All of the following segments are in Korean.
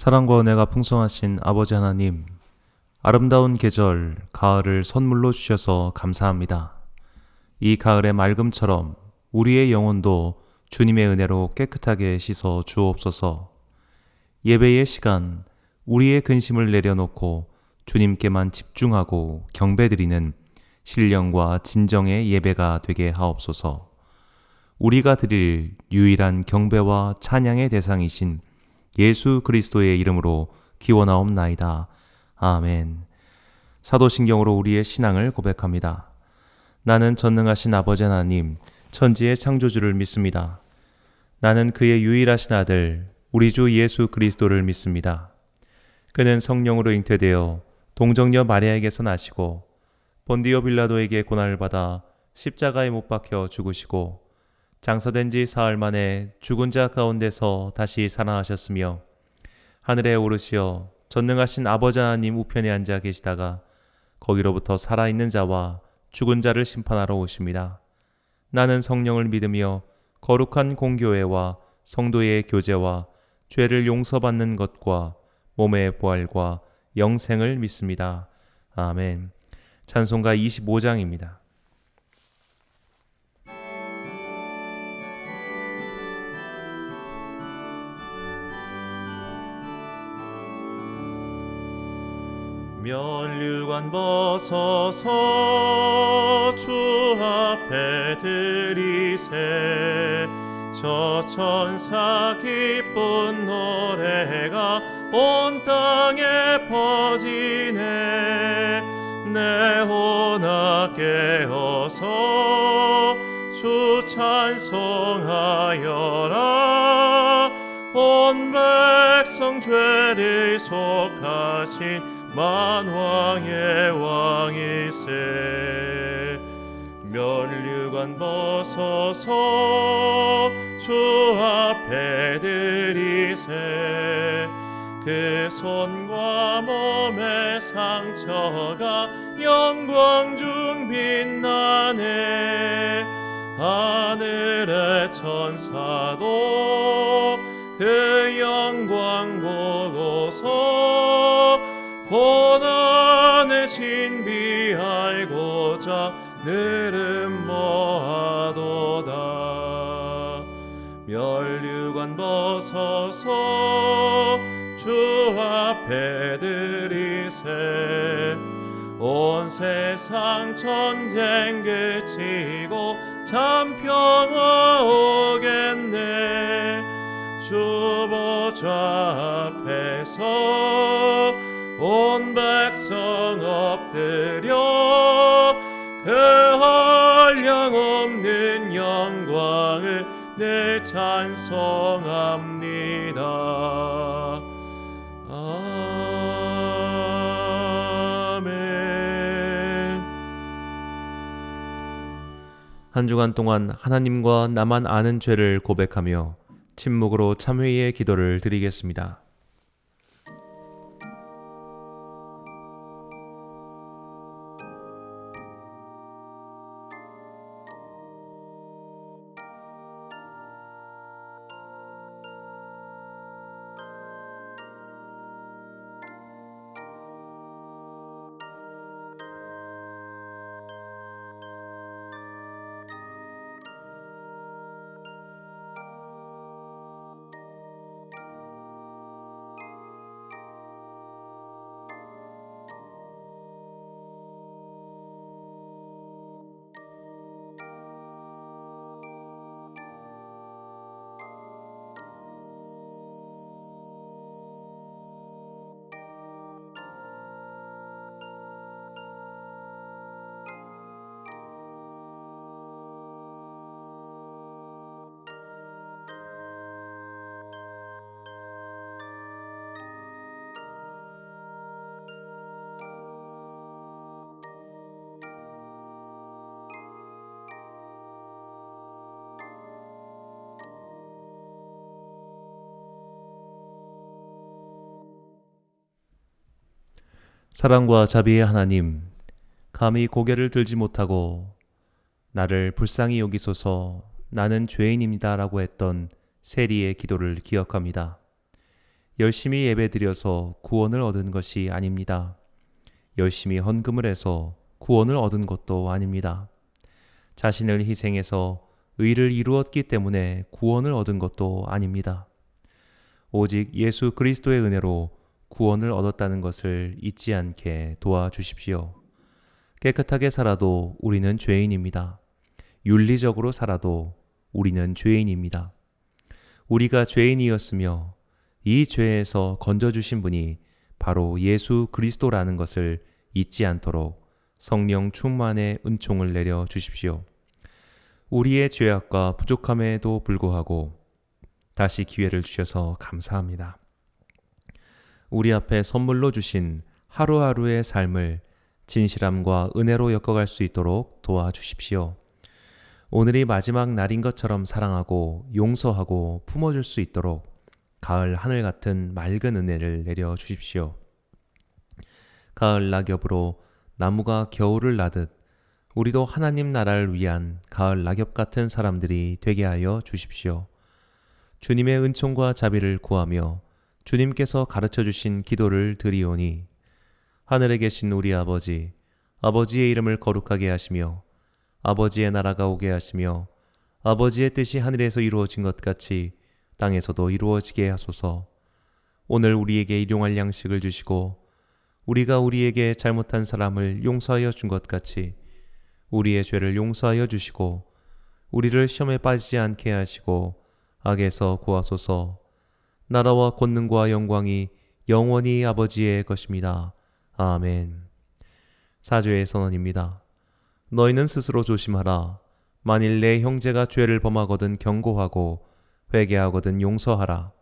사랑과 은혜가 풍성하신 아버지 하나님, 아름다운 계절, 가을을 선물로 주셔서 감사합니다. 이 가을의 맑음처럼 우리의 영혼도 주님의 은혜로 깨끗하게 씻어 주옵소서. 예배의 시간, 우리의 근심을 내려놓고 주님께만 집중하고 경배드리는 신령과 진정의 예배가 되게 하옵소서. 우리가 드릴 유일한 경배와 찬양의 대상이신 예수 그리스도의 이름으로 기원하옵나이다. 아멘. 사도신경으로 우리의 신앙을 고백합니다. 나는 전능하신 아버지 하나님, 천지의 창조주를 믿습니다. 나는 그의 유일하신 아들, 우리 주 예수 그리스도를 믿습니다. 그는 성령으로 잉태되어 동정녀 마리아에게서 나시고 본디오 빌라도에게 고난을 받아 십자가에 못 박혀 죽으시고 장사된 지 사흘 만에 죽은 자 가운데서 다시 살아나셨으며 하늘에 오르시어 전능하신 아버지 하나님 우편에 앉아 계시다가 거기로부터 살아있는 자와 죽은 자를 심판하러 오십니다. 나는 성령을 믿으며 거룩한 공교회와 성도의 교제와 죄를 용서받는 것과 몸의 부활과 영생을 믿습니다. 아멘. 찬송가 25장입니다. 면류관 벗어서 주 앞에 드리세. 저 천사 기쁜 노래가 온 땅에 퍼지네. 내 혼아 깨어서 주 찬송하여라. 온 백성 죄를 속하신 만왕의 왕이세. 면류관 벗어서 주 앞에 드리세. 그 손과 몸의 상처가 영광 중 빛나네. 하늘의 천사도 그 영광 보고서 고난을 신비하고자 늘은 모아도다. 면류관 벗어서 주 앞에 드리세. 온 세상 전쟁 그치고 참 평화 오겠네. 주 보좌 앞에서 온 백성 엎드려 그 한량없는 영광을 늘 찬송합니다. 아멘. 한 주간 동안 하나님과 나만 아는 죄를 고백하며 침묵으로 참회의 기도를 드리겠습니다. 사랑과 자비의 하나님, 감히 고개를 들지 못하고 나를 불쌍히 여기소서 나는 죄인입니다 라고 했던 세리의 기도를 기억합니다. 열심히 예배드려서 구원을 얻은 것이 아닙니다. 열심히 헌금을 해서 구원을 얻은 것도 아닙니다. 자신을 희생해서 의를 이루었기 때문에 구원을 얻은 것도 아닙니다. 오직 예수 그리스도의 은혜로 구원을 얻었다는 것을 잊지 않게 도와주십시오. 깨끗하게 살아도 우리는 죄인입니다. 윤리적으로 살아도 우리는 죄인입니다. 우리가 죄인이었으며 이 죄에서 건져주신 분이 바로 예수 그리스도라는 것을 잊지 않도록 성령 충만의 은총을 내려 주십시오. 우리의 죄악과 부족함에도 불구하고 다시 기회를 주셔서 감사합니다. 우리 앞에 선물로 주신 하루하루의 삶을 진실함과 은혜로 엮어갈 수 있도록 도와주십시오. 오늘이 마지막 날인 것처럼 사랑하고 용서하고 품어줄 수 있도록 가을 하늘 같은 맑은 은혜를 내려 주십시오. 가을 낙엽으로 나무가 겨울을 나듯 우리도 하나님 나라를 위한 가을 낙엽 같은 사람들이 되게 하여 주십시오. 주님의 은총과 자비를 구하며 주님께서 가르쳐 주신 기도를 드리오니 하늘에 계신 우리 아버지, 아버지의 이름을 거룩하게 하시며 아버지의 나라가 오게 하시며 아버지의 뜻이 하늘에서 이루어진 것 같이 땅에서도 이루어지게 하소서. 오늘 우리에게 일용할 양식을 주시고 우리가 우리에게 잘못한 사람을 용서하여 준 것 같이 우리의 죄를 용서하여 주시고 우리를 시험에 빠지지 않게 하시고 악에서 구하소서. 나라와 권능과 영광이 영원히 아버지의 것입니다. 아멘. 사죄의 선언입니다. 너희는 스스로 조심하라. 만일 내 형제가 죄를 범하거든 경고하고 회개하거든 용서하라.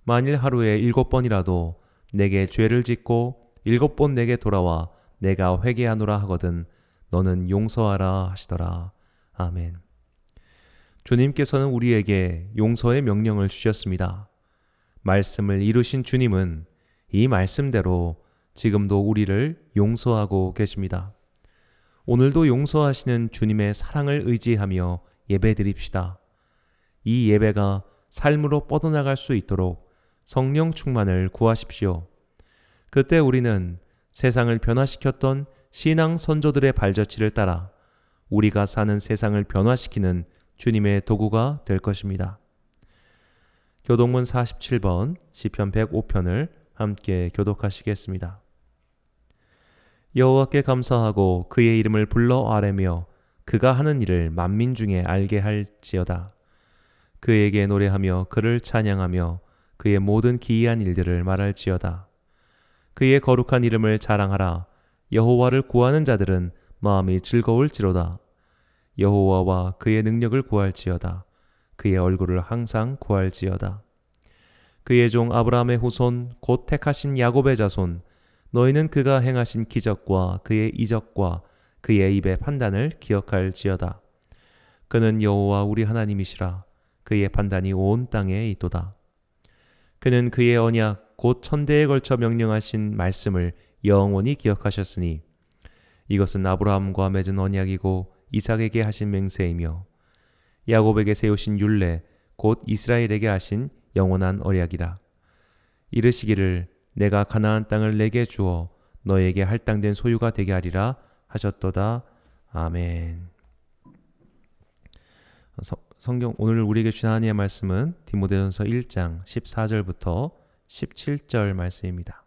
만일 하루에 7번이라도 내게 죄를 짓고 7번 내게 돌아와 내가 회개하노라 하거든 너는 용서하라 하시더라. 아멘. 주님께서는 우리에게 용서의 명령을 주셨습니다. 말씀을 이루신 주님은 이 말씀대로 지금도 우리를 용서하고 계십니다. 오늘도 용서하시는 주님의 사랑을 의지하며 예배드립시다. 이 예배가 삶으로 뻗어나갈 수 있도록 성령 충만을 구하십시오. 그때 우리는 세상을 변화시켰던 신앙 선조들의 발자취를 따라 우리가 사는 세상을 변화시키는 주님의 도구가 될 것입니다. 교독문 47번, 시편 105편을 함께 교독하시겠습니다. 여호와께 감사하고 그의 이름을 불러 아뢰며 그가 하는 일을 만민 중에 알게 할지어다. 그에게 노래하며 그를 찬양하며 그의 모든 기이한 일들을 말할지어다. 그의 거룩한 이름을 자랑하라. 여호와를 구하는 자들은 마음이 즐거울지로다. 여호와와 그의 능력을 구할지어다. 그의 얼굴을 항상 구할지어다. 그의 종 아브라함의 후손 곧 택하신 야곱의 자손 너희는 그가 행하신 기적과 그의 이적과 그의 입의 판단을 기억할지어다. 그는 여호와 우리 하나님이시라. 그의 판단이 온 땅에 있도다. 그는 그의 언약 곧 천대에 걸쳐 명령하신 말씀을 영원히 기억하셨으니 이것은 아브라함과 맺은 언약이고 이삭에게 하신 맹세이며 야곱에게 세우신 율례 곧 이스라엘에게 하신 영원한 언약이라. 이르시기를 내가 가나안 땅을 내게 주어 너에게 할당된 소유가 되게 하리라 하셨도다. 아멘. 성경 오늘 우리에게 주신 하나님의 말씀은 디모데전서 1장 14절부터 17절 말씀입니다.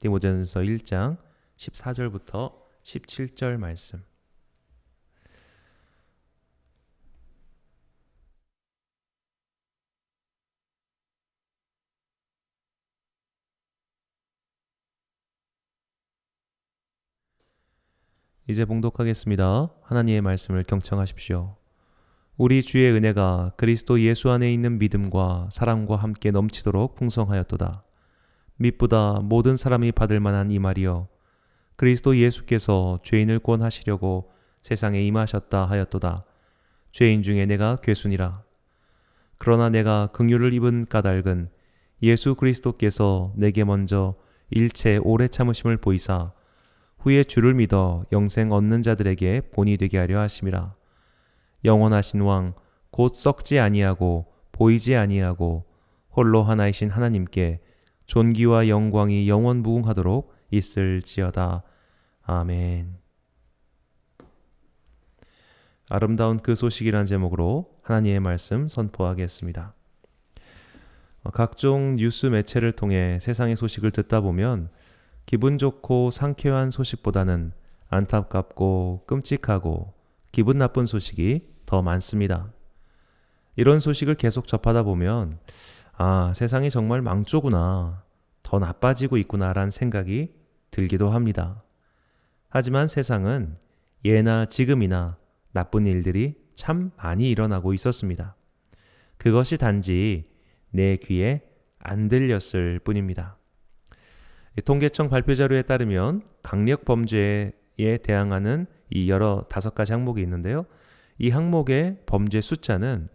디모데전서 1장 14절부터 17절 말씀. 이제 봉독하겠습니다. 하나님의 말씀을 경청하십시오. 우리 주의 은혜가 그리스도 예수 안에 있는 믿음과 사랑과 함께 넘치도록 풍성하였도다. mit보다 모든 사람이 받을 만한 이 말이여 그리스도 예수께서 죄인을 구원하시려고 세상에 임하셨다 하였도다. 죄인 중에 내가 괴순이라. 그러나 내가 긍휼을 입은 까닭은 예수 그리스도께서 내게 먼저 일체 오래 참으심을 보이사 후에 주를 믿어 영생 얻는 자들에게 본이 되게 하려 하심이라. 영원하신 왕 곧 썩지 아니하고 보이지 아니하고 홀로 하나이신 하나님께 존귀와 영광이 영원 무궁하도록 있을지어다. 아멘. 아름다운 그 소식이라는 제목으로 하나님의 말씀 선포하겠습니다. 각종 뉴스 매체를 통해 세상의 소식을 듣다 보면 기분 좋고 상쾌한 소식보다는 안타깝고 끔찍하고 기분 나쁜 소식이 더 많습니다. 이런 소식을 계속 접하다 보면 세상이 정말 망조구나, 더 나빠지고 있구나라는 생각이 들기도 합니다. 하지만 세상은 예나 지금이나 나쁜 일들이 참 많이 일어나고 있었습니다. 그것이 단지 내 귀에 안 들렸을 뿐입니다. 통계청 발표 자료에 따르면 강력 범죄에 대항하는 이 여러 5가지 항목이 있는데요. 이 항목의 범죄 숫자는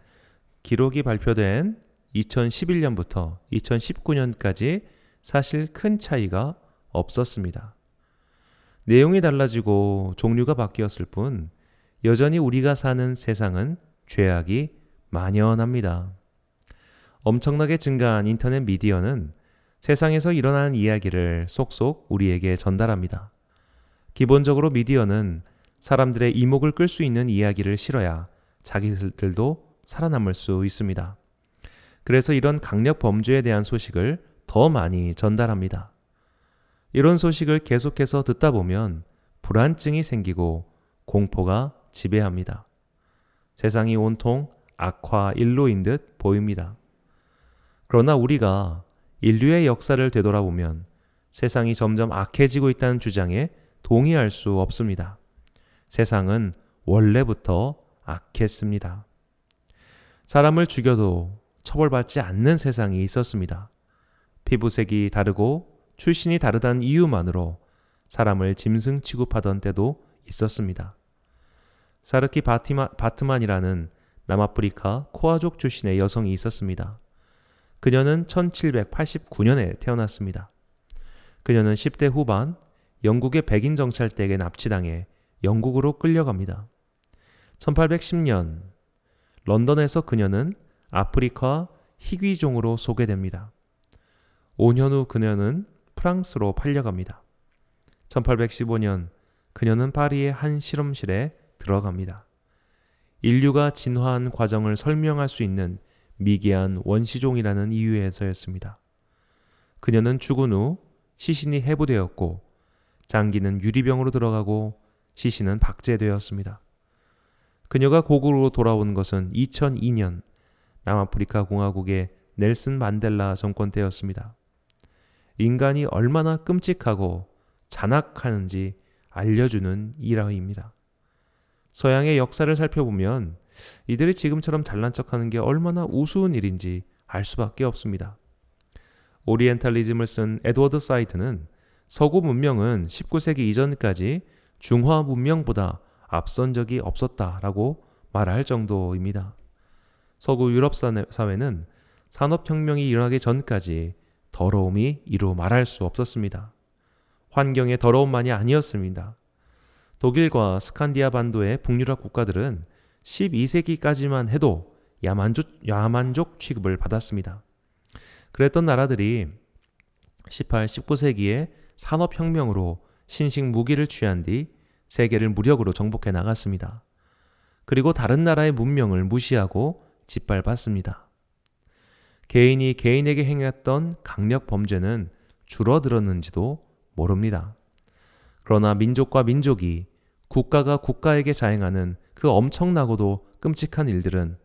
기록이 발표된 2011년부터 2019년까지 사실 큰 차이가 없었습니다. 내용이 달라지고 종류가 바뀌었을 뿐 여전히 우리가 사는 세상은 죄악이 만연합니다. 엄청나게 증가한 인터넷 미디어는 세상에서 일어나는 이야기를 속속 우리에게 전달합니다. 기본적으로 미디어는 사람들의 이목을 끌 수 있는 이야기를 실어야 자기들도 살아남을 수 있습니다. 그래서 이런 강력 범죄에 대한 소식을 더 많이 전달합니다. 이런 소식을 계속해서 듣다 보면 불안증이 생기고 공포가 지배합니다. 세상이 온통 악화일로인 듯 보입니다. 그러나 우리가 인류의 역사를 되돌아보면 세상이 점점 악해지고 있다는 주장에 동의할 수 없습니다. 세상은 원래부터 악했습니다. 사람을 죽여도 처벌받지 않는 세상이 있었습니다. 피부색이 다르고 출신이 다르다는 이유만으로 사람을 짐승 취급하던 때도 있었습니다. 사르키 바트만이라는 남아프리카 코아족 출신의 여성이 있었습니다. 그녀는 1789년에 태어났습니다. 그녀는 10대 후반 영국의 백인 정찰대에게 납치당해 영국으로 끌려갑니다. 1810년 런던에서 그녀는 아프리카 희귀종으로 소개됩니다. 5년 후 그녀는 프랑스로 팔려갑니다. 1815년 그녀는 파리의 한 실험실에 들어갑니다. 인류가 진화한 과정을 설명할 수 있는 미개한 원시종이라는 이유에서였습니다. 그녀는 죽은 후 시신이 해부되었고 장기는 유리병으로 들어가고 시신은 박제되었습니다. 그녀가 고국으로 돌아온 것은 2002년 남아프리카 공화국의 넬슨 만델라 정권 때였습니다. 인간이 얼마나 끔찍하고 잔악하는지 알려주는 일화입니다. 서양의 역사를 살펴보면 이들이 지금처럼 잘난 척하는 게 얼마나 우스운 일인지 알 수밖에 없습니다. 오리엔탈리즘을 쓴 에드워드 사이드는 서구 문명은 19세기 이전까지 중화 문명보다 앞선 적이 없었다라고 말할 정도입니다. 서구 유럽 사회는 산업혁명이 일어나기 전까지 더러움이 이루 말할 수 없었습니다. 환경의 더러움만이 아니었습니다. 독일과 스칸디아 반도의 북유럽 국가들은 12세기까지만 해도 야만족 취급을 받았습니다. 그랬던 나라들이 18, 19세기에 산업혁명으로 신식 무기를 취한 뒤 세계를 무력으로 정복해 나갔습니다. 그리고 다른 나라의 문명을 무시하고 짓밟았습니다. 개인이 개인에게 행했던 강력 범죄는 줄어들었는지도 모릅니다. 그러나 민족과 민족이 국가가 국가에게 자행하는 그 엄청나고도 끔찍한 일들은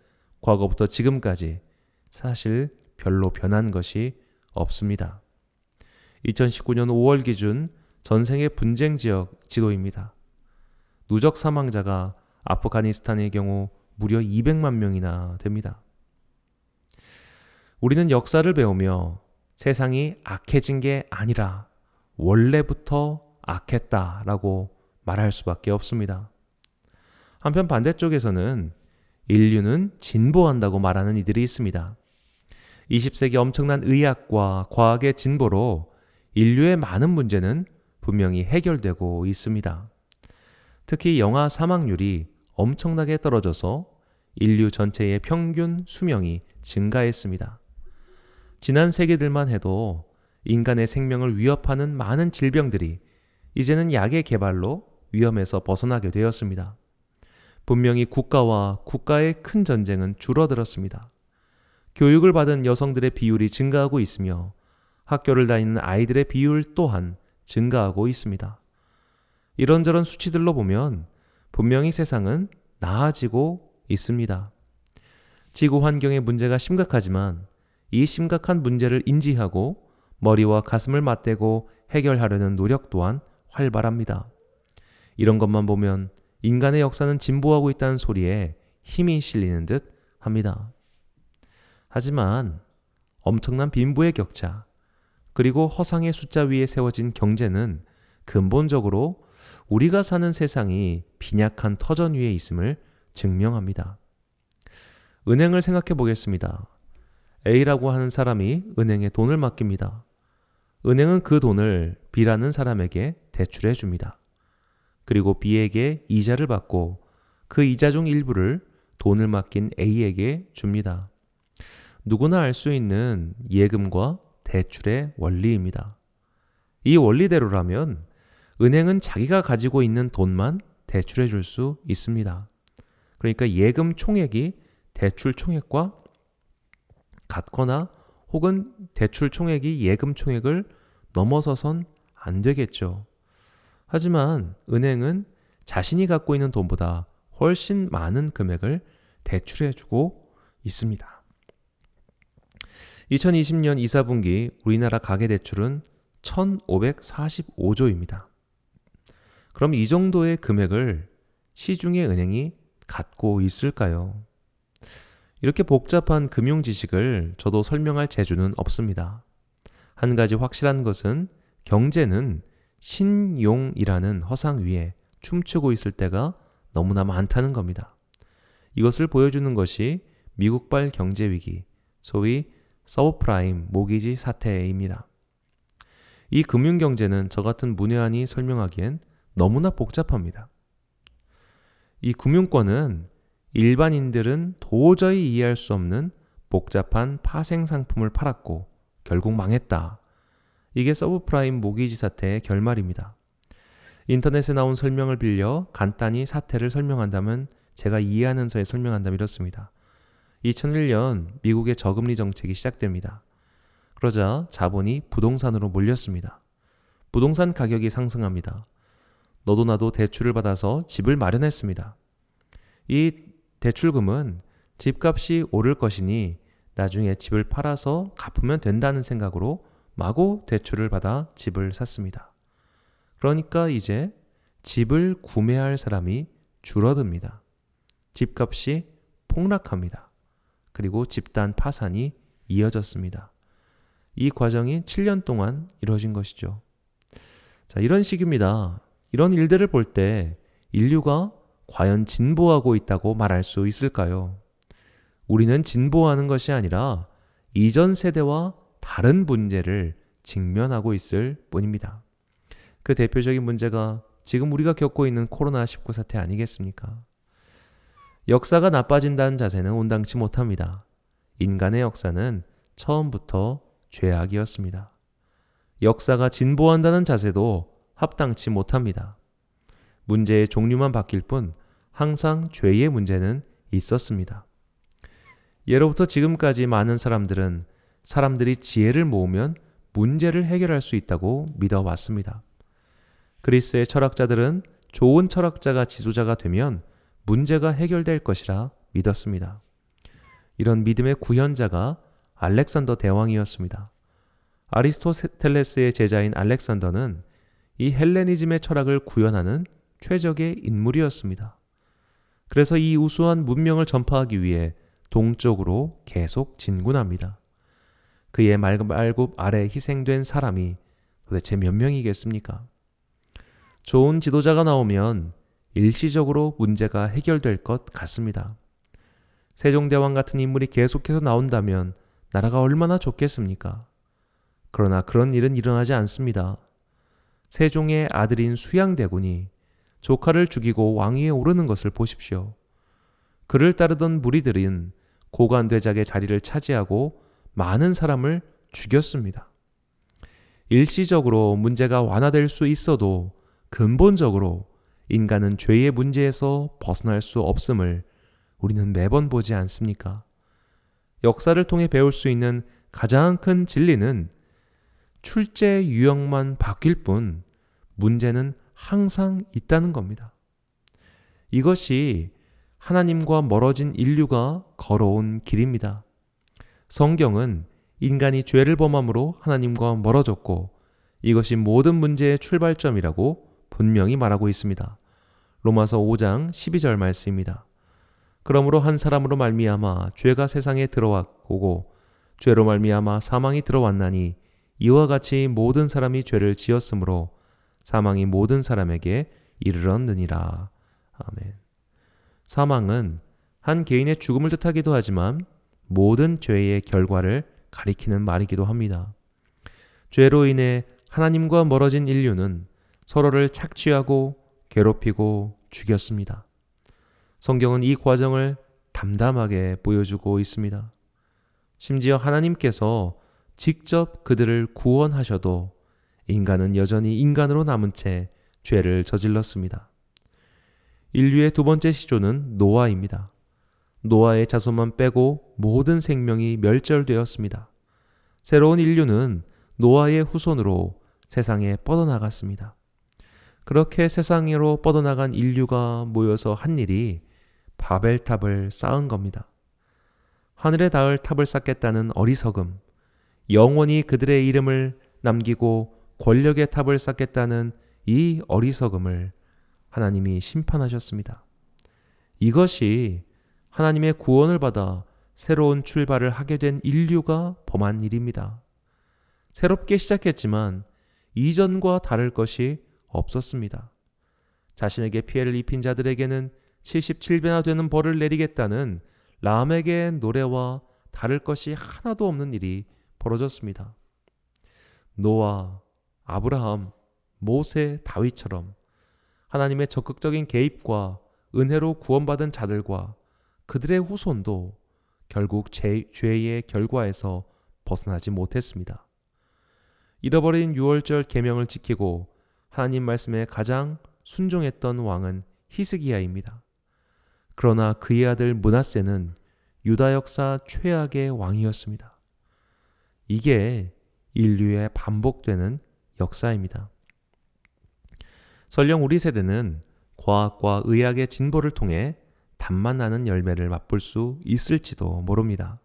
과거부터 지금까지 사실 별로 변한 것이 없습니다. 2019년 5월 기준 전 세계 분쟁 지역 지도입니다. 누적 사망자가 아프가니스탄의 경우 무려 200만 명이나 됩니다. 우리는 역사를 배우며 세상이 악해진 게 아니라 원래부터 악했다라고 말할 수밖에 없습니다. 한편 반대쪽에서는 인류는 진보한다고 말하는 이들이 있습니다. 20세기 엄청난 의학과 과학의 진보로 인류의 많은 문제는 분명히 해결되고 있습니다. 특히 영아 사망률이 엄청나게 떨어져서 인류 전체의 평균 수명이 증가했습니다. 지난 세기들만 해도 인간의 생명을 위협하는 많은 질병들이 이제는 약의 개발로 위험에서 벗어나게 되었습니다. 분명히 국가와 국가의 큰 전쟁은 줄어들었습니다. 교육을 받은 여성들의 비율이 증가하고 있으며 학교를 다니는 아이들의 비율 또한 증가하고 있습니다. 이런저런 수치들로 보면 분명히 세상은 나아지고 있습니다. 지구 환경의 문제가 심각하지만 이 심각한 문제를 인지하고 머리와 가슴을 맞대고 해결하려는 노력 또한 활발합니다. 이런 것만 보면 인간의 역사는 진보하고 있다는 소리에 힘이 실리는 듯 합니다. 하지만 엄청난 빈부의 격차, 그리고 허상의 숫자 위에 세워진 경제는 근본적으로 우리가 사는 세상이 빈약한 터전 위에 있음을 증명합니다. 은행을 생각해 보겠습니다. A라고 하는 사람이 은행에 돈을 맡깁니다. 은행은 그 돈을 B라는 사람에게 대출해 줍니다. 그리고 B에게 이자를 받고 그 이자 중 일부를 돈을 맡긴 A에게 줍니다. 누구나 알 수 있는 예금과 대출의 원리입니다. 이 원리대로라면 은행은 자기가 가지고 있는 돈만 대출해 줄 수 있습니다. 그러니까 예금 총액이 대출 총액과 같거나 혹은 대출 총액이 예금 총액을 넘어서선 안 되겠죠. 하지만 은행은 자신이 갖고 있는 돈보다 훨씬 많은 금액을 대출해 주고 있습니다. 2020년 2, 4분기 우리나라 가계대출은 1,545조입니다. 그럼 이 정도의 금액을 시중의 은행이 갖고 있을까요? 이렇게 복잡한 금융 지식을 저도 설명할 재주는 없습니다. 한 가지 확실한 것은 경제는 신용이라는 허상 위에 춤추고 있을 때가 너무나 많다는 겁니다. 이것을 보여주는 것이 미국발 경제위기, 소위 서브프라임 모기지 사태입니다. 이 금융경제는 저 같은 문외한이 설명하기엔 너무나 복잡합니다. 이 금융권은 일반인들은 도저히 이해할 수 없는 복잡한 파생 상품을 팔았고 결국 망했다. 이게 서브프라임 모기지 사태의 결말입니다. 인터넷에 나온 설명을 빌려 간단히 사태를 설명한다면 제가 이해하는 선에 설명한다면 이렇습니다. 2001년 미국의 저금리 정책이 시작됩니다. 그러자 자본이 부동산으로 몰렸습니다. 부동산 가격이 상승합니다. 너도 나도 대출을 받아서 집을 마련했습니다. 이 대출금은 집값이 오를 것이니 나중에 집을 팔아서 갚으면 된다는 생각으로 마구 대출을 받아 집을 샀습니다. 그러니까 이제 집을 구매할 사람이 줄어듭니다. 집값이 폭락합니다. 그리고 집단 파산이 이어졌습니다. 이 과정이 7년 동안 이루어진 것이죠. 자, 이런 식입니다. 이런 일들을 볼 때 인류가 과연 진보하고 있다고 말할 수 있을까요? 우리는 진보하는 것이 아니라 이전 세대와 다른 문제를 직면하고 있을 뿐입니다. 그 대표적인 문제가 지금 우리가 겪고 있는 코로나19 사태 아니겠습니까? 역사가 나빠진다는 자세는 온당치 못합니다. 인간의 역사는 처음부터 죄악이었습니다. 역사가 진보한다는 자세도 합당치 못합니다. 문제의 종류만 바뀔 뿐 항상 죄의 문제는 있었습니다. 예로부터 지금까지 많은 사람들은 사람들이 지혜를 모으면 문제를 해결할 수 있다고 믿어왔습니다. 그리스의 철학자들은 좋은 철학자가 지도자가 되면 문제가 해결될 것이라 믿었습니다. 이런 믿음의 구현자가 알렉산더 대왕이었습니다. 아리스토텔레스의 제자인 알렉산더는 이 헬레니즘의 철학을 구현하는 최적의 인물이었습니다. 그래서 이 우수한 문명을 전파하기 위해 동쪽으로 계속 진군합니다. 그의 말굽 아래 희생된 사람이 도대체 몇 명이겠습니까? 좋은 지도자가 나오면 일시적으로 문제가 해결될 것 같습니다. 세종대왕 같은 인물이 계속해서 나온다면 나라가 얼마나 좋겠습니까? 그러나 그런 일은 일어나지 않습니다. 세종의 아들인 수양대군이 조카를 죽이고 왕위에 오르는 것을 보십시오. 그를 따르던 무리들은 고관대작의 자리를 차지하고 많은 사람을 죽였습니다. 일시적으로 문제가 완화될 수 있어도 근본적으로 인간은 죄의 문제에서 벗어날 수 없음을 우리는 매번 보지 않습니까? 역사를 통해 배울 수 있는 가장 큰 진리는 출제 유형만 바뀔 뿐 문제는 항상 있다는 겁니다. 이것이 하나님과 멀어진 인류가 걸어온 길입니다. 성경은 인간이 죄를 범함으로 하나님과 멀어졌고 이것이 모든 문제의 출발점이라고 분명히 말하고 있습니다. 로마서 5장 12절 말씀입니다. 그러므로 한 사람으로 말미암아 죄가 세상에 들어왔고 죄로 말미암아 사망이 들어왔나니 이와 같이 모든 사람이 죄를 지었으므로 사망이 모든 사람에게 이르렀느니라. 아멘. 사망은 한 개인의 죽음을 뜻하기도 하지만 모든 죄의 결과를 가리키는 말이기도 합니다. 죄로 인해 하나님과 멀어진 인류는 서로를 착취하고 괴롭히고 죽였습니다. 성경은 이 과정을 담담하게 보여주고 있습니다. 심지어 하나님께서 직접 그들을 구원하셔도 인간은 여전히 인간으로 남은 채 죄를 저질렀습니다. 인류의 두 번째 시조는 노아입니다. 노아의 자손만 빼고 모든 생명이 멸절되었습니다. 새로운 인류는 노아의 후손으로 세상에 뻗어나갔습니다. 그렇게 세상으로 뻗어나간 인류가 모여서 한 일이 바벨탑을 쌓은 겁니다. 하늘에 닿을 탑을 쌓겠다는 어리석음, 영원히 그들의 이름을 남기고 권력의 탑을 쌓겠다는 이 어리석음을 하나님이 심판하셨습니다. 이것이 하나님의 구원을 받아 새로운 출발을 하게 된 인류가 범한 일입니다. 새롭게 시작했지만 이전과 다를 것이 없었습니다. 자신에게 피해를 입힌 자들에게는 77배나 되는 벌을 내리겠다는 람에게 노래와 다를 것이 하나도 없는 일이 벌어졌습니다. 노아, 아브라함, 모세, 다윗처럼 하나님의 적극적인 개입과 은혜로 구원받은 자들과 그들의 후손도 결국 죄의 결과에서 벗어나지 못했습니다. 잃어버린 유월절 계명을 지키고 하나님 말씀에 가장 순종했던 왕은 히스기야입니다. 그러나 그의 아들 므낫세는 유다 역사 최악의 왕이었습니다. 이게 인류의 반복되는 역사입니다. 설령 우리 세대는 과학과 의학의 진보를 통해 단맛 나는 열매를 맛볼 수 있을지도 모릅니다.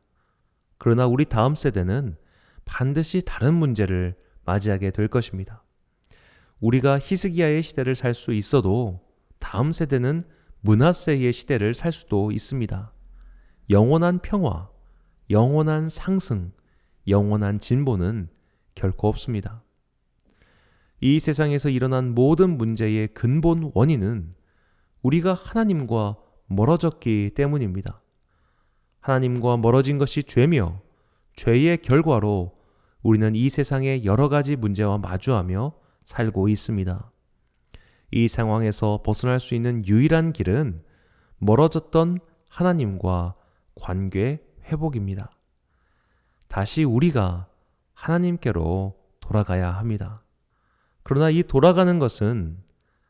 그러나 우리 다음 세대는 반드시 다른 문제를 맞이하게 될 것입니다. 우리가 히스기야의 시대를 살 수 있어도 다음 세대는 므낫세의 시대를 살 수도 있습니다. 영원한 평화, 영원한 상승, 영원한 진보는 결코 없습니다. 이 세상에서 일어난 모든 문제의 근본 원인은 우리가 하나님과 멀어졌기 때문입니다. 하나님과 멀어진 것이 죄며 죄의 결과로 우리는 이 세상의 여러 가지 문제와 마주하며 살고 있습니다. 이 상황에서 벗어날 수 있는 유일한 길은 멀어졌던 하나님과 관계 회복입니다. 다시 우리가 하나님께로 돌아가야 합니다. 그러나 이 돌아가는 것은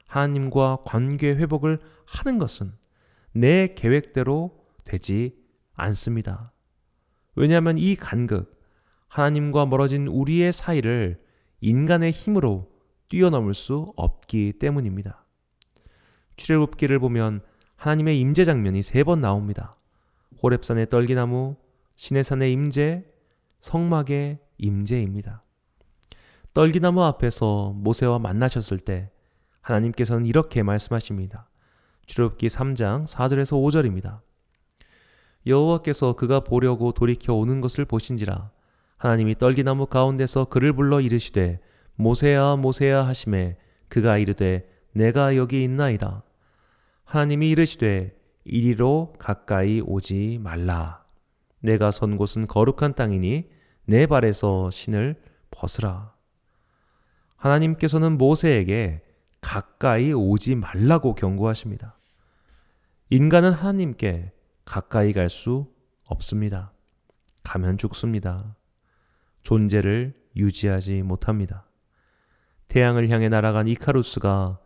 하나님과 관계 회복을 하는 것은 내 계획대로 되지 않습니다. 왜냐하면 이 간극, 하나님과 멀어진 우리의 사이를 인간의 힘으로 뛰어넘을 수 없기 때문입니다. 출애굽기를 보면 하나님의 임재 장면이 3번 나옵니다. 호렙산의 떨기나무, 시내산의 임재, 성막의 임재입니다. 떨기나무 앞에서 모세와 만나셨을 때 하나님께서는 이렇게 말씀하십니다. 출애굽기 3장 4절에서 5절입니다. 여호와께서 그가 보려고 돌이켜 오는 것을 보신지라 하나님이 떨기나무 가운데서 그를 불러 이르시되 모세야 모세야 하시매 그가 이르되 내가 여기 있나이다. 하나님이 이르시되 이리로 가까이 오지 말라. 내가 선 곳은 거룩한 땅이니 내 발에서 신을 벗으라. 하나님께서는 모세에게 가까이 오지 말라고 경고하십니다. 인간은 하나님께 가까이 갈 수 없습니다. 가면 죽습니다. 존재를 유지하지 못합니다. 태양을 향해 날아간 이카루스가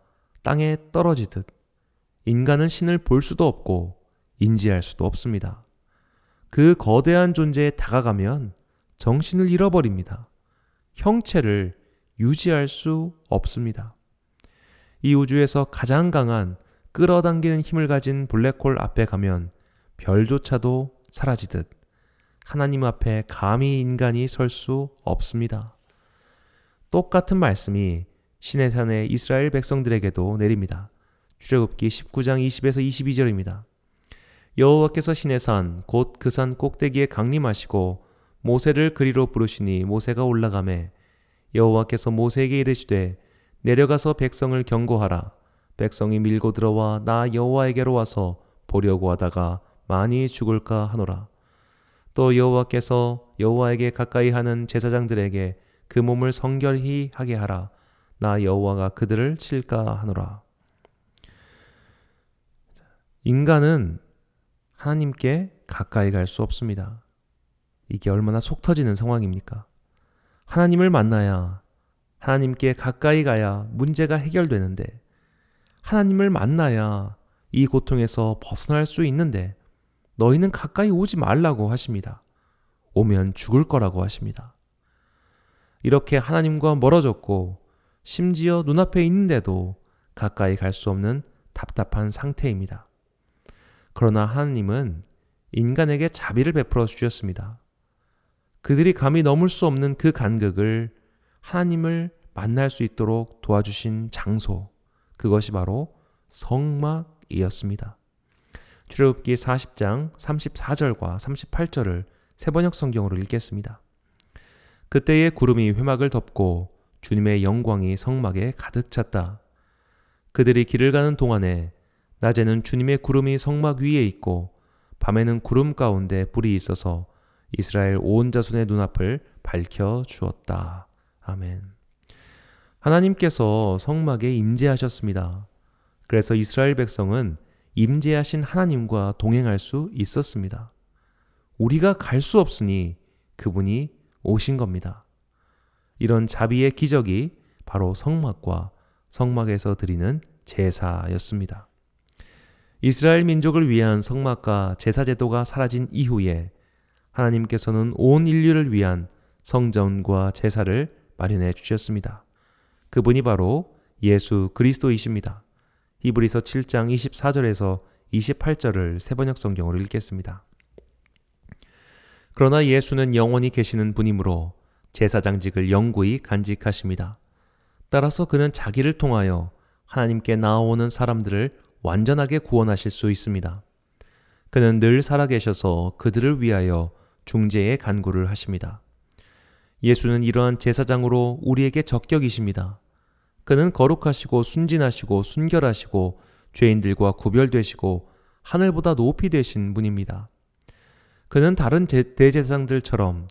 땅에 떨어지듯 인간은 신을 볼 수도 없고 인지할 수도 없습니다. 그 거대한 존재에 다가가면 정신을 잃어버립니다. 형체를 유지할 수 없습니다. 이 우주에서 가장 강한 끌어당기는 힘을 가진 블랙홀 앞에 가면 별조차도 사라지듯 하나님 앞에 감히 인간이 설 수 없습니다. 똑같은 말씀이 시내산의 이스라엘 백성들에게도 내립니다. 출애굽기 19장 20에서 22절입니다. 여호와께서 시내산 곧 그 산 꼭대기에 강림하시고 모세를 그리로 부르시니 모세가 올라가매 여호와께서 모세에게 이르시되 내려가서 백성을 경고하라. 백성이 밀고 들어와 나 여호와에게로 와서 보려고 하다가 많이 죽을까 하노라. 또 여호와께서 여호와에게 가까이 하는 제사장들에게 그 몸을 성결히 하게 하라. 나 여호와가 그들을 칠까 하노라. 인간은 하나님께 가까이 갈 수 없습니다. 이게 얼마나 속 터지는 상황입니까? 하나님을 만나야, 하나님께 가까이 가야 문제가 해결되는데, 하나님을 만나야 이 고통에서 벗어날 수 있는데 너희는 가까이 오지 말라고 하십니다. 오면 죽을 거라고 하십니다. 이렇게 하나님과 멀어졌고 심지어 눈앞에 있는데도 가까이 갈 수 없는 답답한 상태입니다. 그러나 하나님은 인간에게 자비를 베풀어 주셨습니다. 그들이 감히 넘을 수 없는 그 간극을 하나님을 만날 수 있도록 도와주신 장소, 그것이 바로 성막이었습니다. 출애굽기 40장 34절과 38절을 새번역 성경으로 읽겠습니다. 그때의 구름이 회막을 덮고 주님의 영광이 성막에 가득 찼다. 그들이 길을 가는 동안에 낮에는 주님의 구름이 성막 위에 있고 밤에는 구름 가운데 불이 있어서 이스라엘 온 자손의 눈앞을 밝혀 주었다. 아멘. 하나님께서 성막에 임재하셨습니다. 그래서 이스라엘 백성은 임재하신 하나님과 동행할 수 있었습니다. 우리가 갈 수 없으니 그분이 오신 겁니다. 이런 자비의 기적이 바로 성막과 성막에서 드리는 제사였습니다. 이스라엘 민족을 위한 성막과 제사 제도가 사라진 이후에 하나님께서는 온 인류를 위한 성전과 제사를 마련해 주셨습니다. 그분이 바로 예수 그리스도이십니다. 히브리서 7장 24절에서 28절을 새번역 성경으로 읽겠습니다. 그러나 예수는 영원히 계시는 분이므로 제사장직을 영구히 간직하십니다. 따라서 그는 자기를 통하여 하나님께 나아오는 사람들을 완전하게 구원하실 수 있습니다. 그는 늘 살아계셔서 그들을 위하여 중재의 간구를 하십니다. 예수는 이러한 제사장으로 우리에게 적격이십니다. 그는 거룩하시고 순진하시고 순결하시고 죄인들과 구별되시고 하늘보다 높이 되신 분입니다. 그는 다른 대제사장들처럼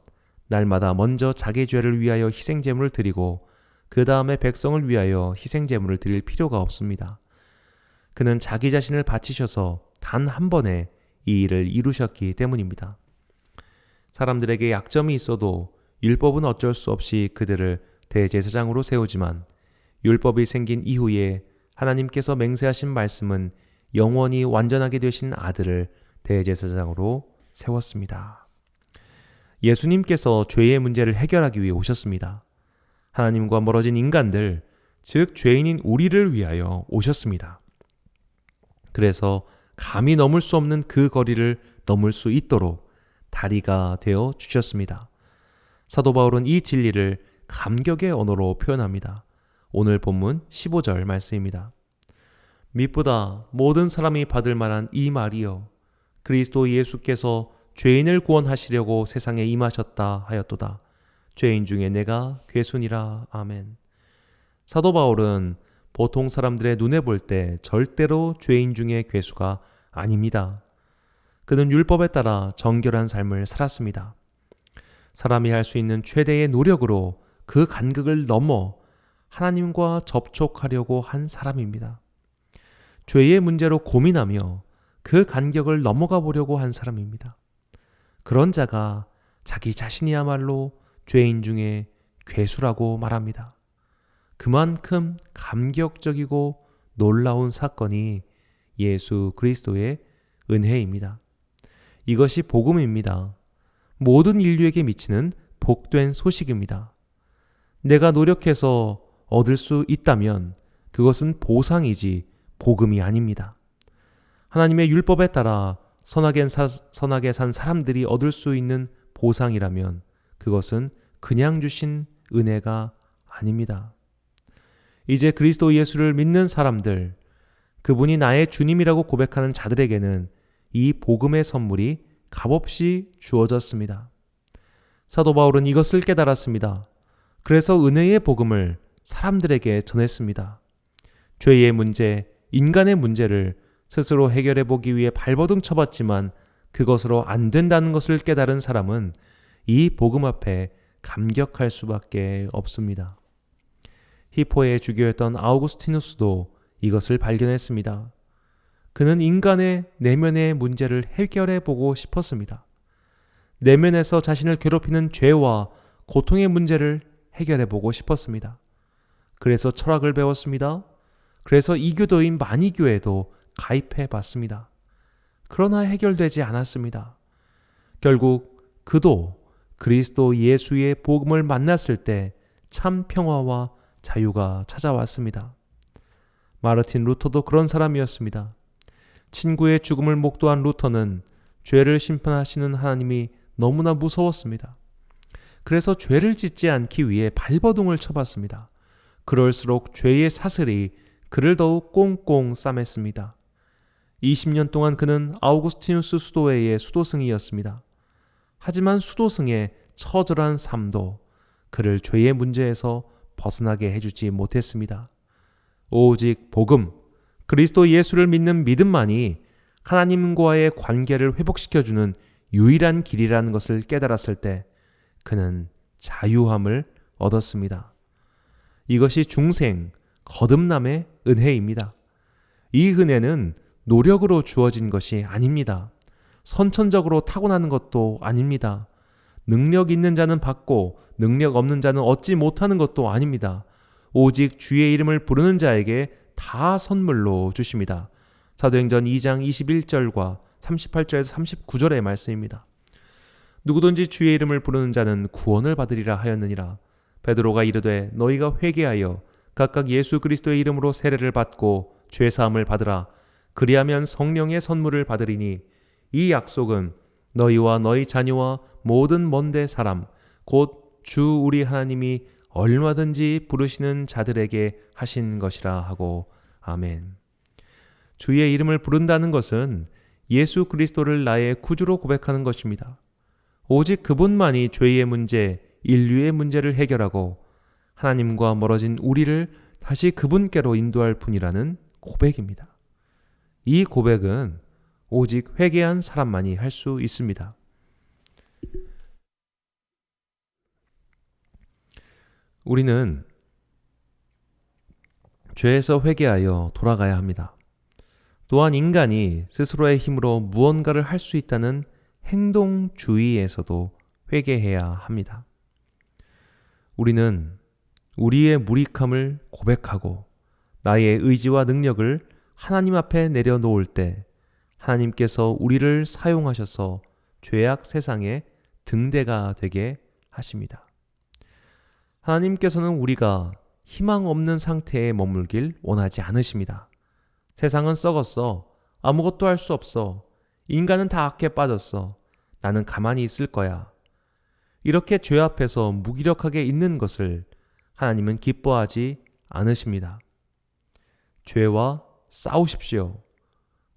날마다 먼저 자기 죄를 위하여 희생제물을 드리고 그 다음에 백성을 위하여 희생제물을 드릴 필요가 없습니다. 그는 자기 자신을 바치셔서 단 한 번에 이 일을 이루셨기 때문입니다. 사람들에게 약점이 있어도 율법은 어쩔 수 없이 그들을 대제사장으로 세우지만 율법이 생긴 이후에 하나님께서 맹세하신 말씀은 영원히 완전하게 되신 아들을 대제사장으로 세웠습니다. 예수님께서 죄의 문제를 해결하기 위해 오셨습니다. 하나님과 멀어진 인간들, 즉 죄인인 우리를 위하여 오셨습니다. 그래서 감히 넘을 수 없는 그 거리를 넘을 수 있도록 다리가 되어 주셨습니다. 사도 바울은 이 진리를 감격의 언어로 표현합니다. 오늘 본문 15절 말씀입니다. mit보다 모든 사람이 받을 만한 이 말이요 그리스도 예수께서 죄인을 구원하시려고 세상에 임하셨다 하였도다. 죄인 중에 내가 괴순이라. 아멘. 사도 바울은 보통 사람들의 눈에 볼 때 절대로 죄인 중에 괴수가 아닙니다. 그는 율법에 따라 정결한 삶을 살았습니다. 사람이 할 수 있는 최대의 노력으로 그 간극을 넘어 하나님과 접촉하려고 한 사람입니다. 죄의 문제로 고민하며 그 간격을 넘어가 보려고 한 사람입니다. 그런 자가 자기 자신이야말로 죄인 중에 괴수라고 말합니다. 그만큼 감격적이고 놀라운 사건이 예수 그리스도의 은혜입니다. 이것이 복음입니다. 모든 인류에게 미치는 복된 소식입니다. 내가 노력해서 얻을 수 있다면 그것은 보상이지 복음이 아닙니다. 하나님의 율법에 따라 선하게 산 사람들이 얻을 수 있는 보상이라면 그것은 그냥 주신 은혜가 아닙니다. 이제 그리스도 예수를 믿는 사람들, 그분이 나의 주님이라고 고백하는 자들에게는 이 복음의 선물이 값없이 주어졌습니다. 사도 바울은 이것을 깨달았습니다. 그래서 은혜의 복음을 사람들에게 전했습니다. 죄의 문제, 인간의 문제를 스스로 해결해 보기 위해 발버둥 쳐봤지만 그것으로 안 된다는 것을 깨달은 사람은 이 복음 앞에 감격할 수밖에 없습니다. 히포의 주교였던 아우구스티누스도 이것을 발견했습니다. 그는 인간의 내면의 문제를 해결해 보고 싶었습니다. 내면에서 자신을 괴롭히는 죄와 고통의 문제를 해결해 보고 싶었습니다. 그래서 철학을 배웠습니다. 그래서 이교도인 마니교에도 가입해 봤습니다. 그러나 해결되지 않았습니다. 결국 그도 그리스도 예수의 복음을 만났을 때 참 평화와 자유가 찾아왔습니다. 마르틴 루터도 그런 사람이었습니다. 친구의 죽음을 목도한 루터는 죄를 심판하시는 하나님이 너무나 무서웠습니다. 그래서 죄를 짓지 않기 위해 발버둥을 쳐봤습니다. 그럴수록 죄의 사슬이 그를 더욱 꽁꽁 싸맸습니다. 20년 동안 그는 아우구스티누스 수도회의 수도승이었습니다. 하지만 수도승의 처절한 삶도 그를 죄의 문제에서 벗어나게 해주지 못했습니다. 오직 복음, 그리스도 예수를 믿는 믿음만이 하나님과의 관계를 회복시켜주는 유일한 길이라는 것을 깨달았을 때 그는 자유함을 얻었습니다. 이것이 중생, 거듭남의 은혜입니다. 이 은혜는 노력으로 주어진 것이 아닙니다. 선천적으로 타고나는 것도 아닙니다. 능력 있는 자는 받고 능력 없는 자는 얻지 못하는 것도 아닙니다. 오직 주의 이름을 부르는 자에게 다 선물로 주십니다. 사도행전 2장 21절과 38절에서 39절의 말씀입니다. 누구든지 주의 이름을 부르는 자는 구원을 받으리라 하였느니라. 베드로가 이르되 너희가 회개하여 각각 예수 그리스도의 이름으로 세례를 받고 죄사함을 받으라. 그리하면 성령의 선물을 받으리니 이 약속은 너희와 너희 자녀와 모든 먼데 사람 곧 주 우리 하나님이 얼마든지 부르시는 자들에게 하신 것이라 하고 아멘. 주의 이름을 부른다는 것은 예수 그리스도를 나의 구주로 고백하는 것입니다. 오직 그분만이 죄의 문제, 인류의 문제를 해결하고 하나님과 멀어진 우리를 다시 그분께로 인도할 뿐이라는 고백입니다. 이 고백은 오직 회개한 사람만이 할 수 있습니다. 우리는 죄에서 회개하여 돌아가야 합니다. 또한 인간이 스스로의 힘으로 무언가를 할 수 있다는 행동주의에서도 회개해야 합니다. 우리는 우리의 무익함을 고백하고 나의 의지와 능력을 하나님 앞에 내려놓을 때 하나님께서 우리를 사용하셔서 죄악 세상의 등대가 되게 하십니다. 하나님께서는 우리가 희망 없는 상태에 머물길 원하지 않으십니다. 세상은 썩었어. 아무것도 할 수 없어. 인간은 다 악해 빠졌어. 나는 가만히 있을 거야. 이렇게 죄 앞에서 무기력하게 있는 것을 하나님은 기뻐하지 않으십니다. 죄와 싸우십시오.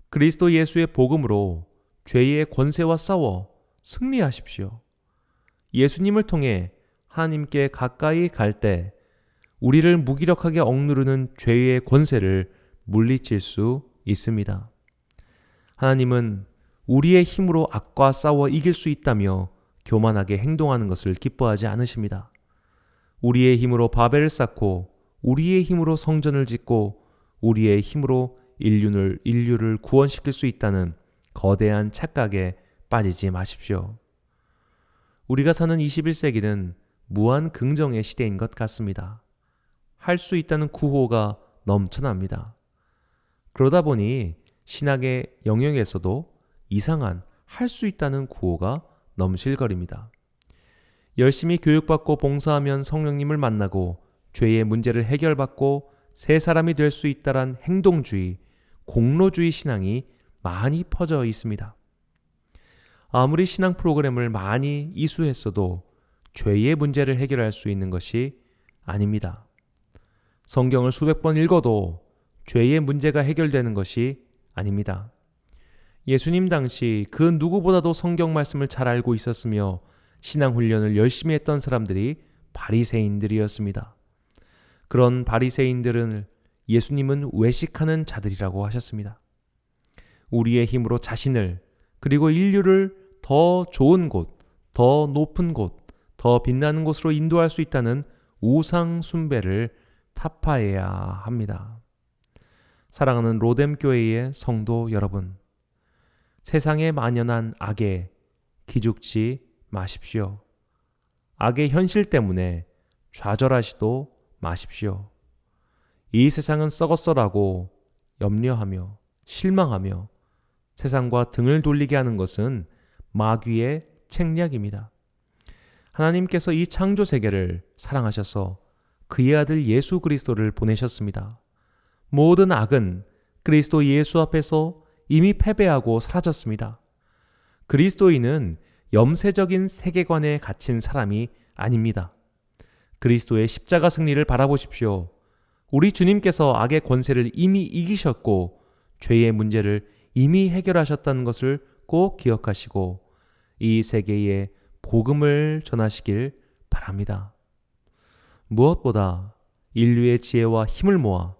그리스도 예수의 복음으로 죄의 권세와 싸워 승리하십시오. 예수님을 통해 하나님께 가까이 갈 때 우리를 무기력하게 억누르는 죄의 권세를 물리칠 수 있습니다. 하나님은 우리의 힘으로 악과 싸워 이길 수 있다며 교만하게 행동하는 것을 기뻐하지 않으십니다. 우리의 힘으로 바벨을 쌓고 우리의 힘으로 성전을 짓고 우리의 힘으로 인류를 구원시킬 수 있다는 거대한 착각에 빠지지 마십시오. 우리가 사는 21세기는 무한 긍정의 시대인 것 같습니다. 할 수 있다는 구호가 넘쳐납니다. 그러다 보니 신학의 영역에서도 이상한 할 수 있다는 구호가 넘실거립니다. 열심히 교육받고 봉사하면 성령님을 만나고 죄의 문제를 해결받고 새 사람이 될 수 있다란 행동주의, 공로주의 신앙이 많이 퍼져 있습니다. 아무리 신앙 프로그램을 많이 이수했어도 죄의 문제를 해결할 수 있는 것이 아닙니다. 성경을 수백 번 읽어도 죄의 문제가 해결되는 것이 아닙니다. 예수님 당시 그 누구보다도 성경 말씀을 잘 알고 있었으며 신앙 훈련을 열심히 했던 사람들이 바리새인들이었습니다. 그런 바리새인들은 예수님은 외식하는 자들이라고 하셨습니다. 우리의 힘으로 자신을 그리고 인류를 더 좋은 곳, 더 높은 곳, 더 빛나는 곳으로 인도할 수 있다는 우상 숭배를 타파해야 합니다. 사랑하는 로뎀 교회의 성도 여러분, 세상에 만연한 악에 기죽지 마십시오. 악의 현실 때문에 좌절하지도 마십시오. 이 세상은 썩었어라고 염려하며 실망하며 세상과 등을 돌리게 하는 것은 마귀의 책략입니다. 하나님께서 이 창조 세계를 사랑하셔서 그의 아들 예수 그리스도를 보내셨습니다. 모든 악은 그리스도 예수 앞에서 이미 패배하고 사라졌습니다. 그리스도인은 염세적인 세계관에 갇힌 사람이 아닙니다. 그리스도의 십자가 승리를 바라보십시오. 우리 주님께서 악의 권세를 이미 이기셨고 죄의 문제를 이미 해결하셨다는 것을 꼭 기억하시고 이 세계에 복음을 전하시길 바랍니다. 무엇보다 인류의 지혜와 힘을 모아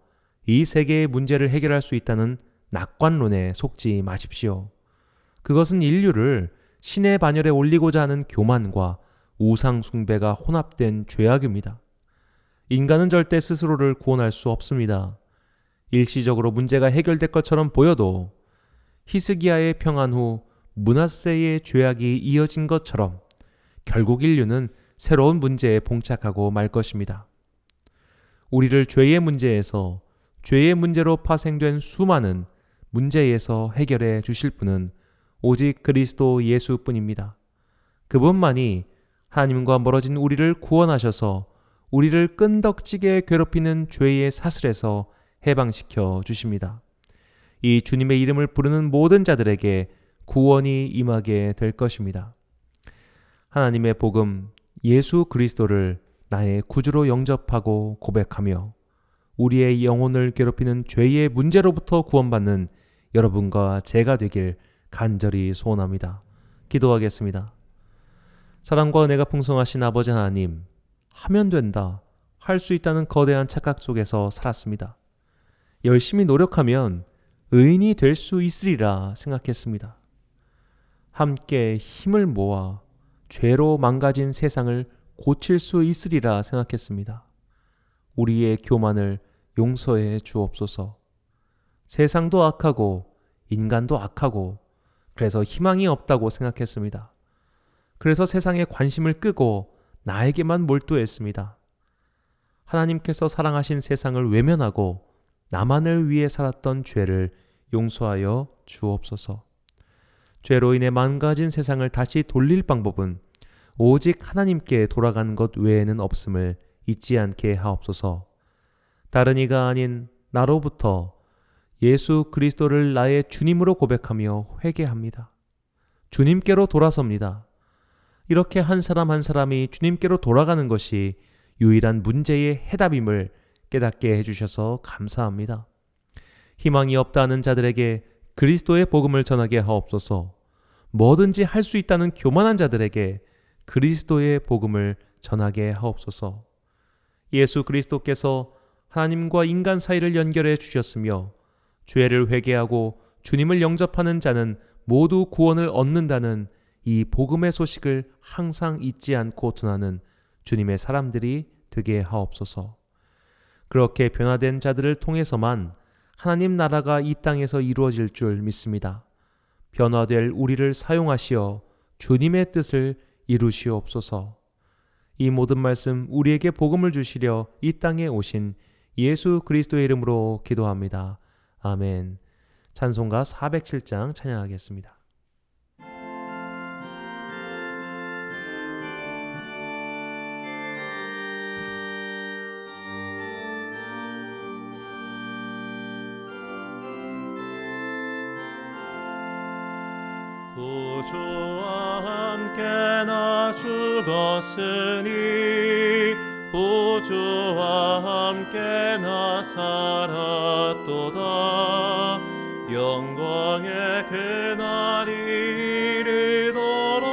이 세계의 문제를 해결할 수 있다는 낙관론에 속지 마십시오. 그것은 인류를 신의 반열에 올리고자 하는 교만과 우상 숭배가 혼합된 죄악입니다. 인간은 절대 스스로를 구원할 수 없습니다. 일시적으로 문제가 해결될 것처럼 보여도 히스기야의 평안 후 므낫세의 죄악이 이어진 것처럼 결국 인류는 새로운 문제에 봉착하고 말 것입니다. 우리를 죄의 문제에서 죄의 문제로 파생된 수많은 문제에서 해결해 주실 분은 오직 그리스도 예수뿐입니다. 그분만이 하나님과 멀어진 우리를 구원하셔서 우리를 끈덕지게 괴롭히는 죄의 사슬에서 해방시켜 주십니다. 이 주님의 이름을 부르는 모든 자들에게 구원이 임하게 될 것입니다. 하나님의 복음 예수 그리스도를 나의 구주로 영접하고 고백하며 우리의 영혼을 괴롭히는 죄의 문제로부터 구원받는 여러분과 제가 되길 간절히 소원합니다. 기도하겠습니다. 사랑과 은혜가 풍성하신 아버지 하나님, 하면 된다, 할 수 있다는 거대한 착각 속에서 살았습니다. 열심히 노력하면 의인이 될 수 있으리라 생각했습니다. 함께 힘을 모아 죄로 망가진 세상을 고칠 수 있으리라 생각했습니다. 우리의 교만을 용서해 주옵소서. 세상도 악하고 인간도 악하고 그래서 희망이 없다고 생각했습니다. 그래서 세상에 관심을 끄고 나에게만 몰두했습니다. 하나님께서 사랑하신 세상을 외면하고 나만을 위해 살았던 죄를 용서하여 주옵소서. 죄로 인해 망가진 세상을 다시 돌릴 방법은 오직 하나님께 돌아가는 것 외에는 없음을 잊지 않게 하옵소서. 다른 이가 아닌 나로부터 예수 그리스도를 나의 주님으로 고백하며 회개합니다. 주님께로 돌아섭니다. 이렇게 한 사람 한 사람이 주님께로 돌아가는 것이 유일한 문제의 해답임을 깨닫게 해주셔서 감사합니다. 희망이 없다는 자들에게 그리스도의 복음을 전하게 하옵소서. 뭐든지 할 수 있다는 교만한 자들에게 그리스도의 복음을 전하게 하옵소서. 예수 그리스도께서 하나님과 인간 사이를 연결해 주셨으며 죄를 회개하고 주님을 영접하는 자는 모두 구원을 얻는다는 이 복음의 소식을 항상 잊지 않고 전하는 주님의 사람들이 되게 하옵소서. 그렇게 변화된 자들을 통해서만 하나님 나라가 이 땅에서 이루어질 줄 믿습니다. 변화될 우리를 사용하시어 주님의 뜻을 이루시옵소서. 이 모든 말씀 우리에게 복음을 주시려 이 땅에 오신 예수 그리스도의 이름으로 기도합니다. 아멘. 찬송가 407장 찬양하겠습니다. 구주와 함께 나 죽었으니 구주와 함께 나 살았도다. 영광의 그날이 이르도록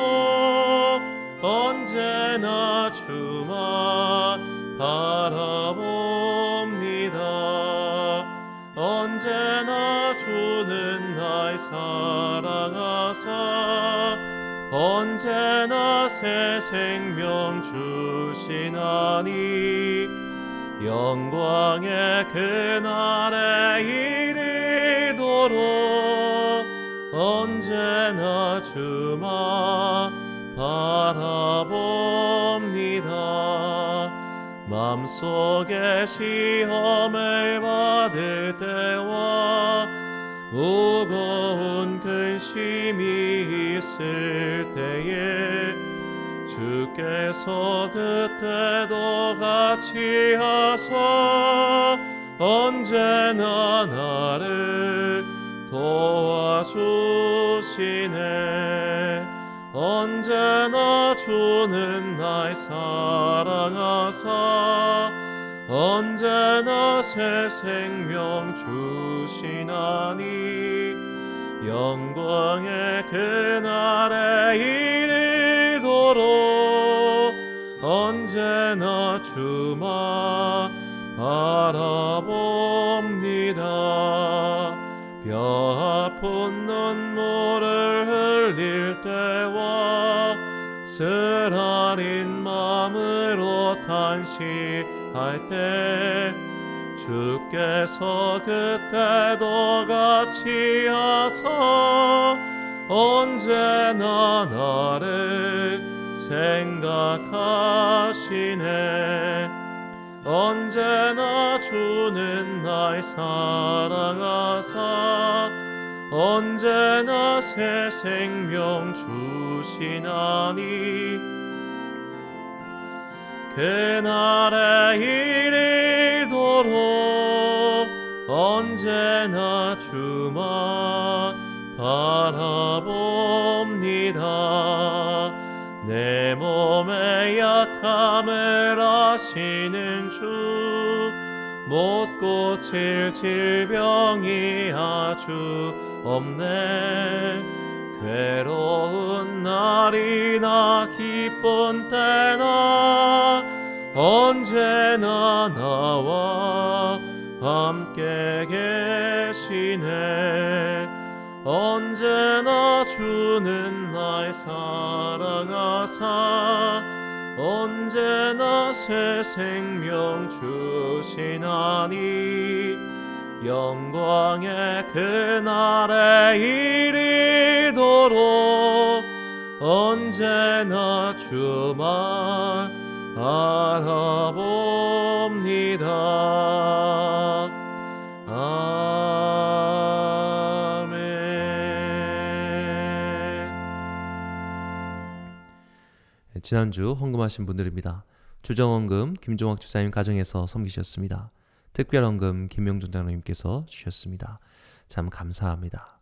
언제나 주만 바라봅니다. 언제나 주는 날 사랑하사 언제나 새 생명 주시나니 영광의 그날에 이르도록 언제나 주만 바라봅니다. 맘속에 시험을 받을 때와 무거운 근심이 있을 때에 주께서 그때도 같이 하사 언제나 나를 도와주시네. 언제나 주는 날 사랑하사 언제나 새 생명 주시나니 영광의 그날에 이르도록 언제나 주만 바라봅니다. 뼈 아픈 눈물을 흘릴 때와 쓰라린 마음으로 탄식할 때 주께서 그때도 같이 하사 언제나 나를 생각하시네. 언제나 주는 날 사랑하사 언제나 새 생명 주시나니 그날에 이르도록 언제나 주만 바라봅니다. 내 몸의 약함을 아시는 주 못 고칠 질병이 아주 없네. 괴로운 날이나 기쁜 때나 언제나 나와 함께 계시네. 언제나 주는 날 사랑하사 언제나 새 생명 주시나니 영광의 그날에 이르도록 언제나 주만 바라봅니다. 지난주 헌금하신 분들입니다. 주정헌금 김종학 집사님 가정에서 섬기셨습니다. 특별헌금 김명준 장로님께서 주셨습니다. 참 감사합니다.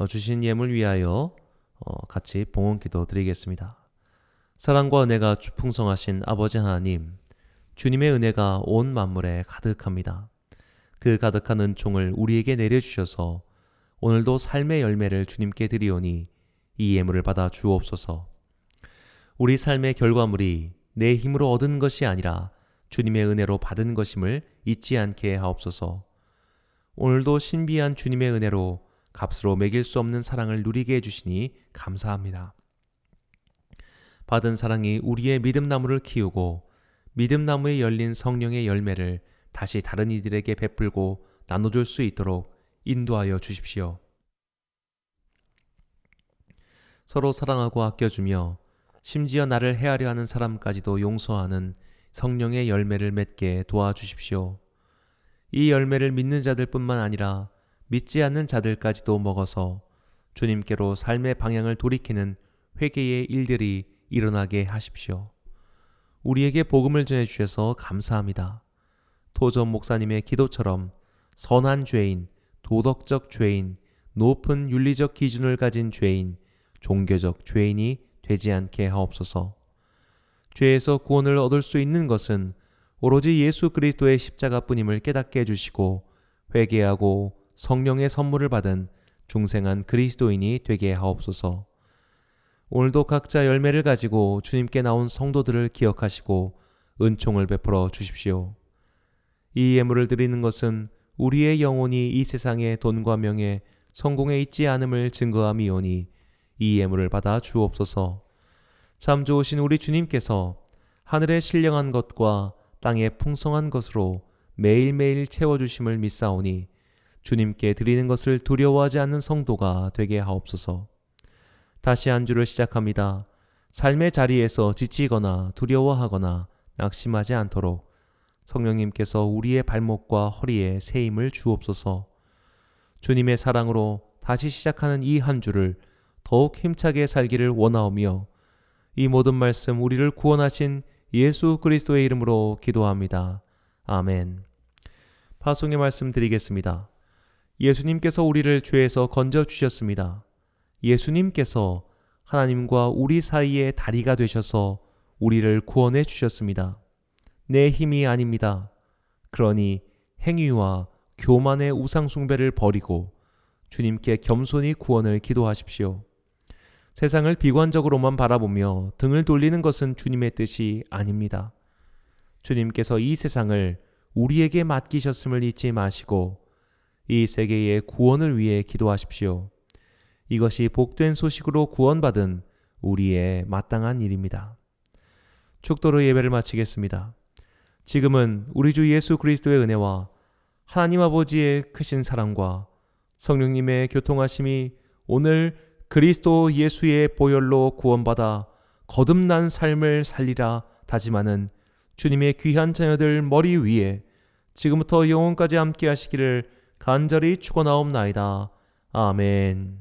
주신 예물 위하여 같이 봉헌기도 드리겠습니다. 사랑과 은혜가 풍성하신 아버지 하나님, 주님의 은혜가 온 만물에 가득합니다. 그 가득한 은총을 우리에게 내려주셔서 오늘도 삶의 열매를 주님께 드리오니 이 예물을 받아 주옵소서. 우리 삶의 결과물이 내 힘으로 얻은 것이 아니라 주님의 은혜로 받은 것임을 잊지 않게 하옵소서. 오늘도 신비한 주님의 은혜로 값으로 매길 수 없는 사랑을 누리게 해주시니 감사합니다. 받은 사랑이 우리의 믿음나무를 키우고 믿음나무에 열린 성령의 열매를 다시 다른 이들에게 베풀고 나눠줄 수 있도록 인도하여 주십시오. 서로 사랑하고 아껴주며 심지어 나를 해하려 하는 사람까지도 용서하는 성령의 열매를 맺게 도와주십시오. 이 열매를 믿는 자들뿐만 아니라 믿지 않는 자들까지도 먹어서 주님께로 삶의 방향을 돌이키는 회개의 일들이 일어나게 하십시오. 우리에게 복음을 전해주셔서 감사합니다. 토점 목사님의 기도처럼 선한 죄인, 도덕적 죄인, 높은 윤리적 기준을 가진 죄인, 종교적 죄인이 되지 않게 하옵소서. 죄에서 구원을 얻을 수 있는 것은 오로지 예수 그리스도의 십자가뿐임을 깨닫게 해주시고 회개하고 성령의 선물을 받은 중생한 그리스도인이 되게 하옵소서. 오늘도 각자 열매를 가지고 주님께 나온 성도들을 기억하시고 은총을 베풀어 주십시오. 이 예물을 드리는 것은 우리의 영혼이 이 세상의 돈과 명예, 성공에 있지 않음을 증거함이오니 이 예물을 받아 주옵소서. 참 좋으신 우리 주님께서 하늘의 신령한 것과 땅의 풍성한 것으로 매일매일 채워주심을 믿사오니 주님께 드리는 것을 두려워하지 않는 성도가 되게 하옵소서. 다시 한 주를 시작합니다. 삶의 자리에서 지치거나 두려워하거나 낙심하지 않도록 성령님께서 우리의 발목과 허리에 새 힘을 주옵소서. 주님의 사랑으로 다시 시작하는 이 한 주를 더욱 힘차게 살기를 원하오며 이 모든 말씀 우리를 구원하신 예수 그리스도의 이름으로 기도합니다. 아멘. 파송의 말씀 드리겠습니다. 예수님께서 우리를 죄에서 건져주셨습니다. 예수님께서 하나님과 우리 사이의 다리가 되셔서 우리를 구원해 주셨습니다. 내 힘이 아닙니다. 그러니 행위와 교만의 우상숭배를 버리고 주님께 겸손히 구원을 기도하십시오. 세상을 비관적으로만 바라보며 등을 돌리는 것은 주님의 뜻이 아닙니다. 주님께서 이 세상을 우리에게 맡기셨음을 잊지 마시고 이 세계의 구원을 위해 기도하십시오. 이것이 복된 소식으로 구원받은 우리의 마땅한 일입니다. 축도로 예배를 마치겠습니다. 지금은 우리 주 예수 그리스도의 은혜와 하나님 아버지의 크신 사랑과 성령님의 교통하심이 오늘 그리스도 예수의 보혈로 구원받아 거듭난 삶을 살리라 다짐하는 주님의 귀한 자녀들 머리 위에 지금부터 영원까지 함께 하시기를 간절히 축원하옵나이다. 아멘.